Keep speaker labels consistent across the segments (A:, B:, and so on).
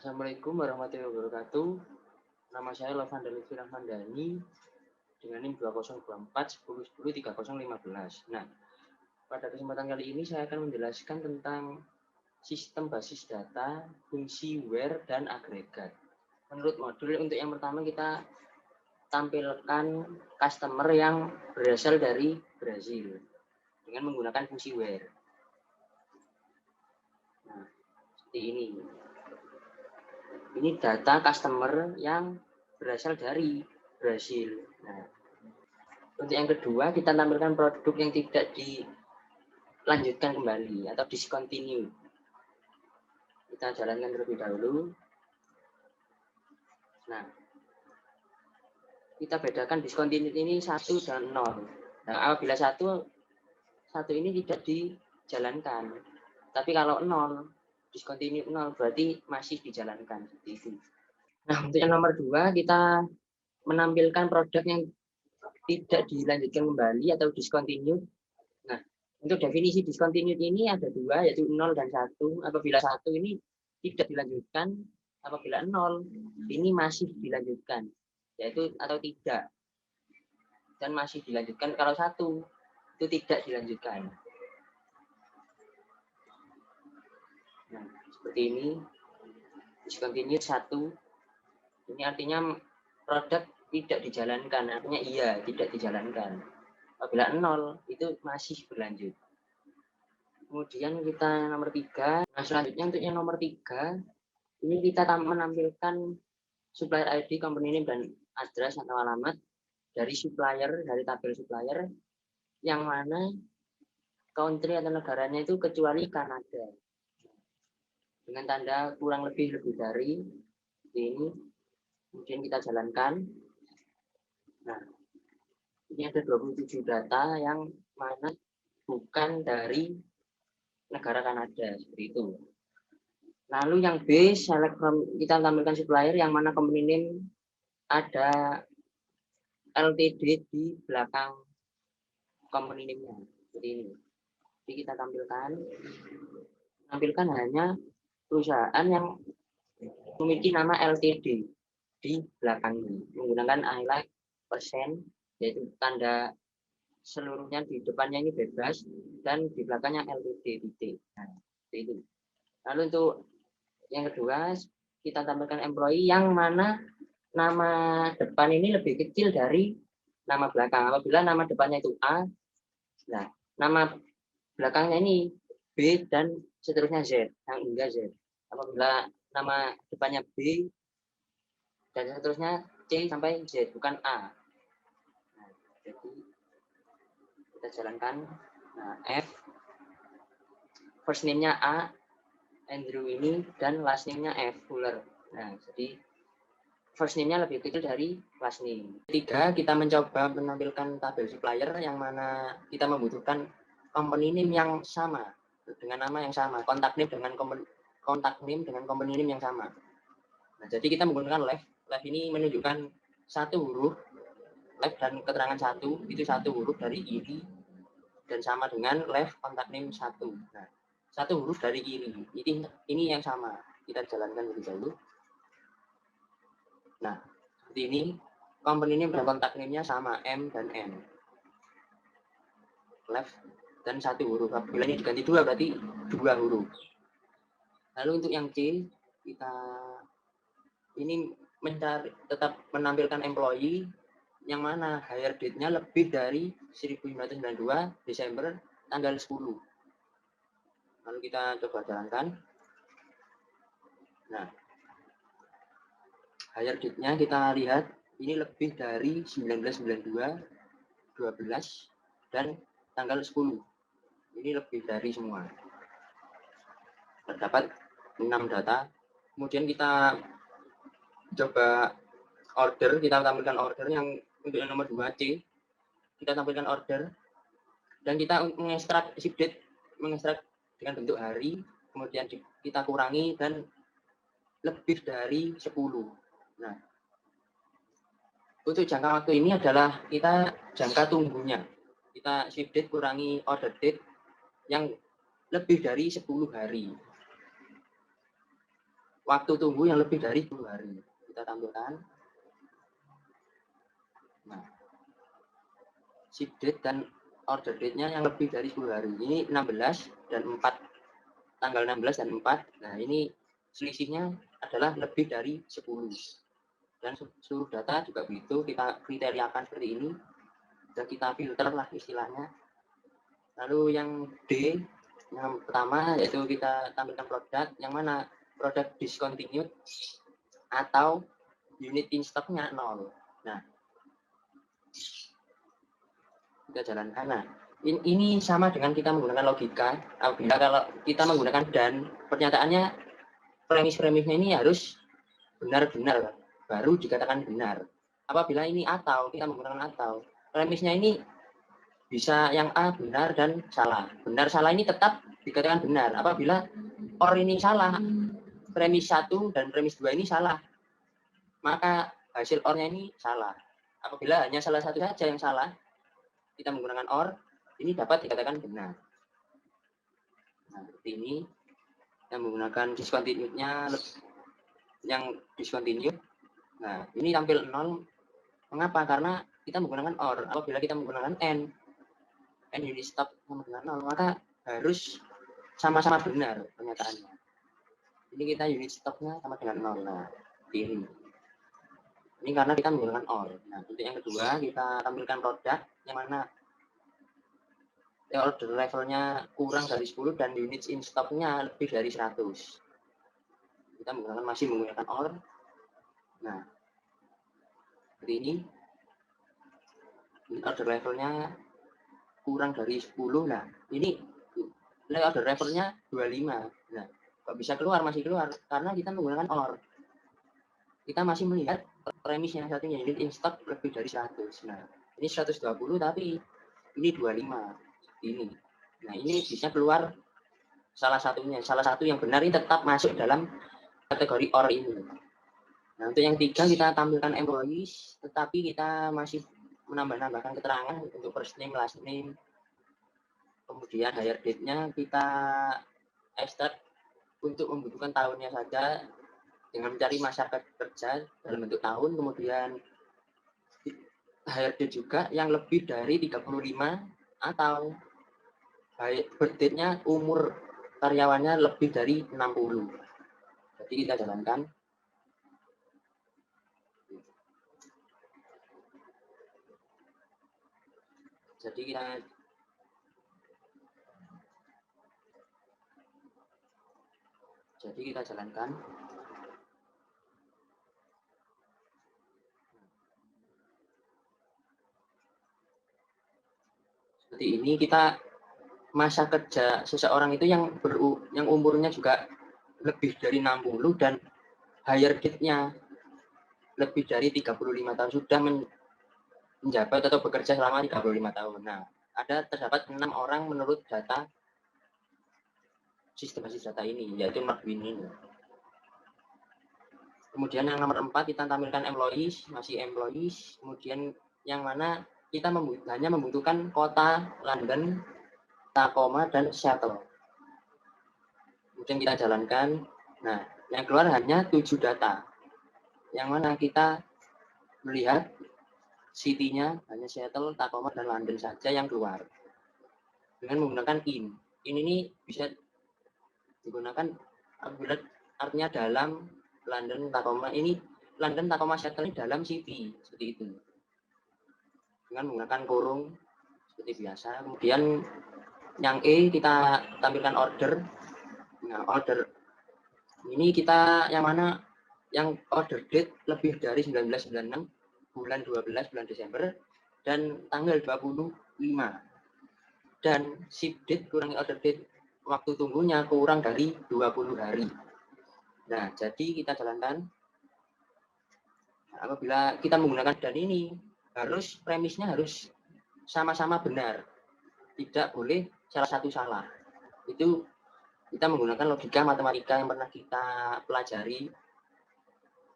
A: Assalamualaikum warahmatullahi wabarakatuh. Nama saya Lavanda Lutfi Rahmandani dengan NIM 2024 10 10 3015. Nah, pada kesempatan kali ini saya akan menjelaskan tentang sistem basis data, fungsi where dan agregat. Menurut modul untuk yang pertama kita tampilkan customer yang berasal dari Brazil dengan menggunakan fungsi where. Nah, seperti ini. Ini data customer yang berasal dari Brasil. Nah, untuk yang kedua kita tampilkan produk yang tidak dilanjutkan kembali atau discontinue. Kita jalankan terlebih dahulu. Nah, kita bedakan discontinue ini 1 dan 0. Nah, apabila satu ini tidak dijalankan. Tapi kalau 0, discontinue 0 berarti masih dijalankan seperti itu. Nah, untuk yang nomor 2 kita menampilkan produk yang tidak dilanjutkan kembali atau discontinue. Nah, untuk definisi discontinue ini ada 2, yaitu 0 dan 1. Apabila 1 ini tidak dilanjutkan, apabila 0 ini masih dilanjutkan, yaitu atau tidak. Dan masih dilanjutkan kalau 1 itu tidak dilanjutkan. Nah, seperti ini. Discontinue 1. Ini artinya produk tidak dijalankan, artinya iya, tidak dijalankan. Apabila 0, itu masih berlanjut. Kemudian kita nomor 3. Nah, selanjutnya untuk yang nomor 3, ini kita menampilkan supplier ID, company name, dan address atau alamat dari supplier, dari tabel supplier, yang mana country atau negaranya itu kecuali Kanada. Dengan tanda kurang lebih dari ini. Kemudian kita jalankan. Nah, ini ada 27 data yang mana bukan dari negara Kanada, seperti itu. Lalu yang B, select from, kita tampilkan supplier yang mana company name ada LTD di belakang company name-nya, seperti ini. Jadi kita tampilkan hanya perusahaan yang memiliki nama LTD di belakangnya, menggunakan highlight persen, yaitu tanda seluruhnya di depannya ini bebas dan di belakangnya LTD titik. Nah, itu. Lalu untuk yang kedua kita tampilkan employee yang mana nama depan ini lebih kecil dari nama belakang. Apabila nama depannya itu A, nah nama belakangnya ini B dan seterusnya Z, yang hingga Z. Apabila nama depannya B dan seterusnya C sampai Z, bukan A. Nah, jadi kita jalankan. Nah, F, first name-nya A, Andrew ini, dan last name-nya F, Fuller. Nah, jadi first name-nya lebih kecil dari last name. Ketiga, kita mencoba menampilkan tabel supplier yang mana kita membutuhkan company name yang sama, dengan nama yang sama, kontak name dengan company name yang sama. Nah, jadi kita menggunakan left. Left ini menunjukkan satu huruf, left dan keterangan satu, itu satu huruf dari kiri, dan sama dengan left kontak name 1. Nah, satu huruf dari kiri. Ini yang sama. Kita jalankan lebih dahulu. Nah, seperti ini. Company name dan kontak name-nya sama, M dan N. Left dan satu huruf. Apabila ini diganti 2 berarti 2 huruf. Lalu untuk yang C, kita ini tetap menampilkan employee yang mana hire date-nya lebih dari 1992 Desember tanggal 10. Lalu kita coba jalankan. Nah, hire date-nya kita lihat ini lebih dari 1992, 12, dan tanggal 10. Ini lebih dari semua. Terdapat 6 data. Kemudian kita coba order, kita tampilkan order yang untuk yang nomor 2C. Kita tampilkan order dan kita mengekstrak ship date, mengekstrak dengan bentuk hari, kemudian kita kurangi dan lebih dari 10. Nah, untuk jangka waktu ini adalah kita jangka tunggunya. Kita ship date kurangi order date yang lebih dari 10 hari. waktu tunggu yang lebih dari 10 hari. Kita tampilkan. Nah, ship date dan order date-nya yang lebih dari 10 hari. Ini 16 dan 4. Tanggal 16 dan 4. Nah, ini selisihnya adalah lebih dari 10. Dan seluruh data juga begitu, kita kriteriakan seperti ini. Dan kita filter lah istilahnya. Lalu yang D, yang pertama yaitu kita tampilkan produk, yang mana produk discontinued atau unit in stock-nya 0. Nah, kita jalankan. Nah, ini sama dengan kita menggunakan logika. Apabila kalau kita menggunakan dan, pernyataannya premis-premisnya ini harus benar-benar, baru dikatakan benar. Apabila ini atau, kita menggunakan atau, premisnya ini bisa yang A benar dan salah. Benar salah ini tetap dikatakan benar. Apabila or ini salah, premis 1 dan premis 2 ini salah, maka hasil or-nya ini salah. Apabila hanya salah satu saja yang salah, kita menggunakan or, ini dapat dikatakan benar. Nah, seperti ini. Yang menggunakan discontinued-nya yang discontinued. Nah, ini tampil 0. Mengapa? Karena kita menggunakan or. Apabila kita menggunakan n unit stock sama dengan 0, maka harus sama-sama benar pernyataannya. Ini kita unit stock-nya sama dengan 0. Nah, ini. Ini karena kita menggunakan or. Nah, untuk yang kedua, kita tampilkan produk yang mana order levelnya kurang dari 10 dan unit in stock-nya lebih dari 100. Kita masih menggunakan or. Nah, seperti ini. Order levelnya kurang dari 10. Nah, ini order levelnya 25. Nah, kok bisa keluar? Masih keluar karena kita menggunakan or. Kita masih melihat premisnya satunya unit in stock lebih dari 100. Nah, ini 120 tapi ini 25. Ini. Nah, ini bisa keluar salah satunya. Salah satu yang benar ini tetap masuk dalam kategori or ini. Nah, untuk yang 3 kita tampilkan employees, tetapi kita masih menambahkan keterangan untuk first name, last name, kemudian hire date-nya kita extract untuk membutuhkan tahunnya saja dengan mencari masa kerja dalam bentuk tahun, kemudian hire date juga yang lebih dari 35 atau birth date-nya umur karyawannya lebih dari 60. Jadi kita jalankan. Jadi kita jalankan. Seperti ini, kita masa kerja seseorang itu yang umurnya juga lebih dari 60 dan hire date-nya lebih dari 35 tahun, sudah menjabat atau bekerja selama 35 tahun. Nah, terdapat 6 orang menurut data sistem basis data ini, yaitu McWin ini. Kemudian yang nomor 4 kita tampilkan employees, masih employees. Kemudian yang mana kita hanya membutuhkan kota London, Tacoma, dan Seattle. Kemudian kita jalankan. Nah, yang keluar hanya 7 data. Yang mana kita melihat city-nya hanya Seattle, Tacoma, dan London saja yang keluar. Dengan menggunakan in. In ini bisa digunakan artinya dalam London, Tacoma. Ini London, Tacoma, Seattle ini dalam city. Seperti itu. Dengan menggunakan kurung seperti biasa. Kemudian yang E kita tampilkan order. Nah, order ini kita yang mana yang order date lebih dari 1996, bulan 12, bulan Desember, dan tanggal 25. Dan ship date kurang order date, waktu tunggunya kurang dari 20 hari. Nah, jadi kita jalankan. Nah, apabila kita menggunakan dan ini, premisnya harus sama-sama benar. Tidak boleh salah satu salah. Itu kita menggunakan logika matematika yang pernah kita pelajari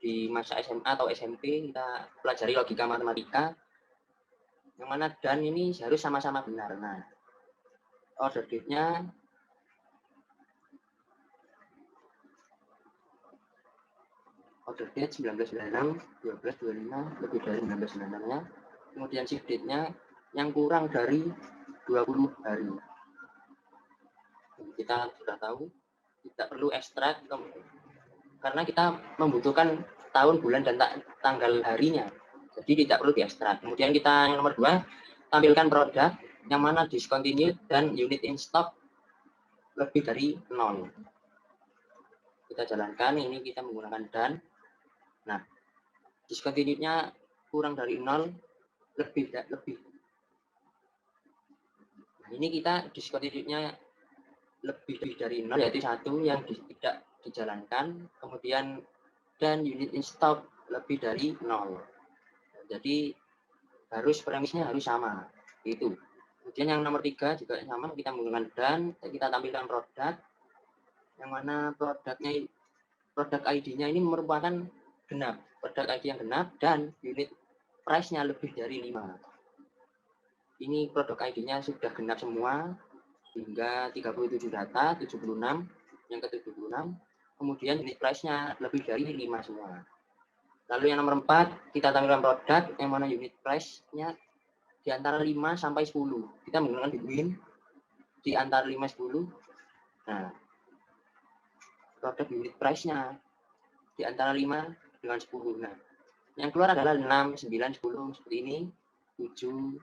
A: di masa SMA atau SMP. Kita pelajari logika matematika yang mana dan ini harus sama-sama benar. Nah, order date-nya order date 1996, 1225 lebih dari 1996-nya. Kemudian ship date-nya yang kurang dari 20 hari. Kita sudah tahu, tidak perlu ekstrak karena kita membutuhkan tahun, bulan, dan tanggal harinya. Jadi tidak perlu diekstrak. Kemudian kita yang nomor 2, tampilkan produk yang mana discontinued dan unit in stock lebih dari 0. Kita jalankan, ini kita menggunakan dan. Nah, discontinued-nya kurang dari 0, lebih. Nah, ini kita discontinued-nya lebih dari 0, yaitu 1 yang tidak dijalankan, kemudian dan unit in stock lebih dari 0. Jadi harus premisnya harus sama, itu. Kemudian yang nomor 3 juga sama, kita menggunakan dan, kita tampilkan produk yang mana produk ID-nya ini merupakan genap, produk ID yang genap dan unit price-nya lebih dari 5. Ini produk ID-nya sudah genap semua hingga 37 data, 76, yang ke-76. Kemudian unit price-nya lebih dari 5 semua. Lalu yang nomor 4, kita tampilkan produk yang mana unit price-nya di antara 5 sampai 10. Kita menggunakan between di antara 5 10. Nah, produk unit price-nya di antara 5 dengan 10. Nah, yang keluar adalah 6, 9, 10 seperti ini, 7.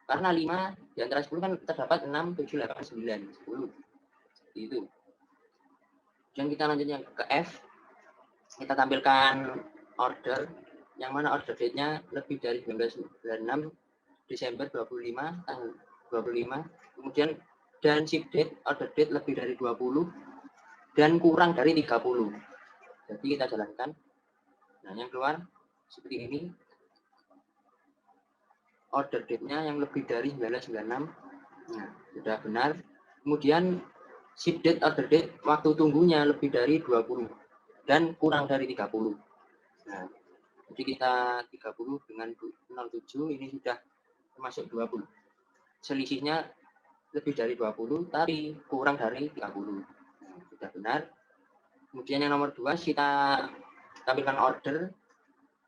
A: Karena 5 di antara 10 kan terdapat 6, 7, 8, 9, 10. Seperti itu. Dan kita lanjutnya ke F. Kita tampilkan order yang mana order date-nya lebih dari 1996 Desember 25 tanggal 25. Kemudian dan ship date order date lebih dari 20 dan kurang dari 30. Jadi kita jalankan. Nah, yang keluar seperti ini. Order date-nya yang lebih dari 1996. Nah, sudah benar. Kemudian ship date order date waktu tunggunya lebih dari 20 dan kurang dari 30. Nah, jadi kita 30 dengan 07 ini sudah termasuk 20. Selisihnya lebih dari 20 tapi kurang dari 30. Nah, sudah benar. Kemudian yang nomor 2 kita tampilkan order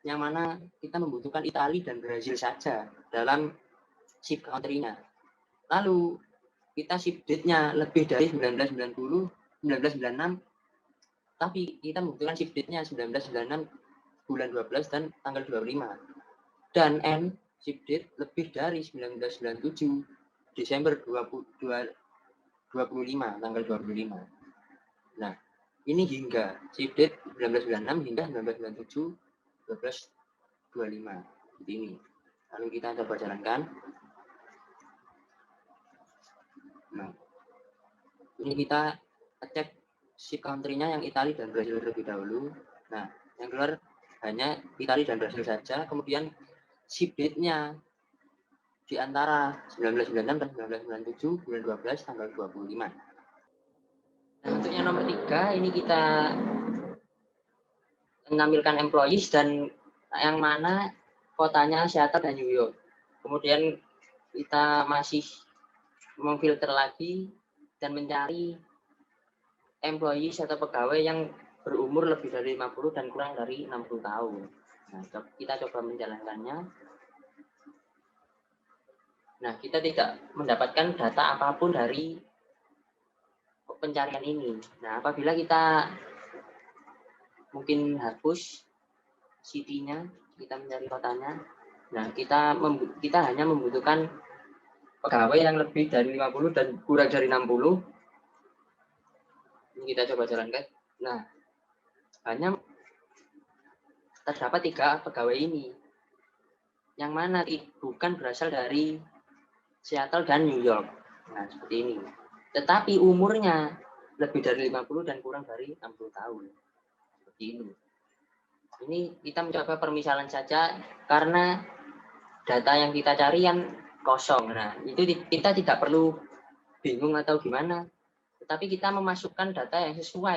A: yang mana kita membutuhkan Italia dan Brazil saja dalam ship country-nya. Lalu kita ship date-nya lebih dari 1996, tapi kita membutuhkan ship date-nya 1996 bulan 12 dan tanggal 25. Dan N ship date lebih dari 1997 Desember 25 tanggal 25. Nah, ini hingga ship date 1996 hingga 1997 1225 seperti ini. Lalu kita coba jalankan. Nah, ini kita cek ship country-nya yang Italia dan Brazil terlebih dahulu. Nah, yang keluar hanya Italia dan Brazil saja. Kemudian ship date-nya di antara 1996 dan 1997 bulan 12 tanggal 25. Nah, untuk yang nomor 3 ini kita menampilkan employees dan yang mana kotanya Seattle dan New York. Kemudian kita masih memfilter lagi dan mencari employees atau pegawai yang berumur lebih dari 50 dan kurang dari 60 tahun. Nah, kita coba menjalankannya. Nah, kita tidak mendapatkan data apapun dari pencarian ini. Nah, apabila kita mungkin hapus city-nya, kita mencari kotanya. Nah, kita hanya membutuhkan pegawai yang lebih dari 50 dan kurang dari 60. Ini kita coba jalankan. Nah, hanya terdapat 3 pegawai ini. Yang mana bukan berasal dari Seattle dan New York. Nah, seperti ini. Tetapi umurnya lebih dari 50 dan kurang dari 60 tahun. Seperti ini. Ini kita mencoba permisalan saja karena data yang kita cari yang kosong. Nah, itu kita tidak perlu bingung atau gimana. Tetapi kita memasukkan data yang sesuai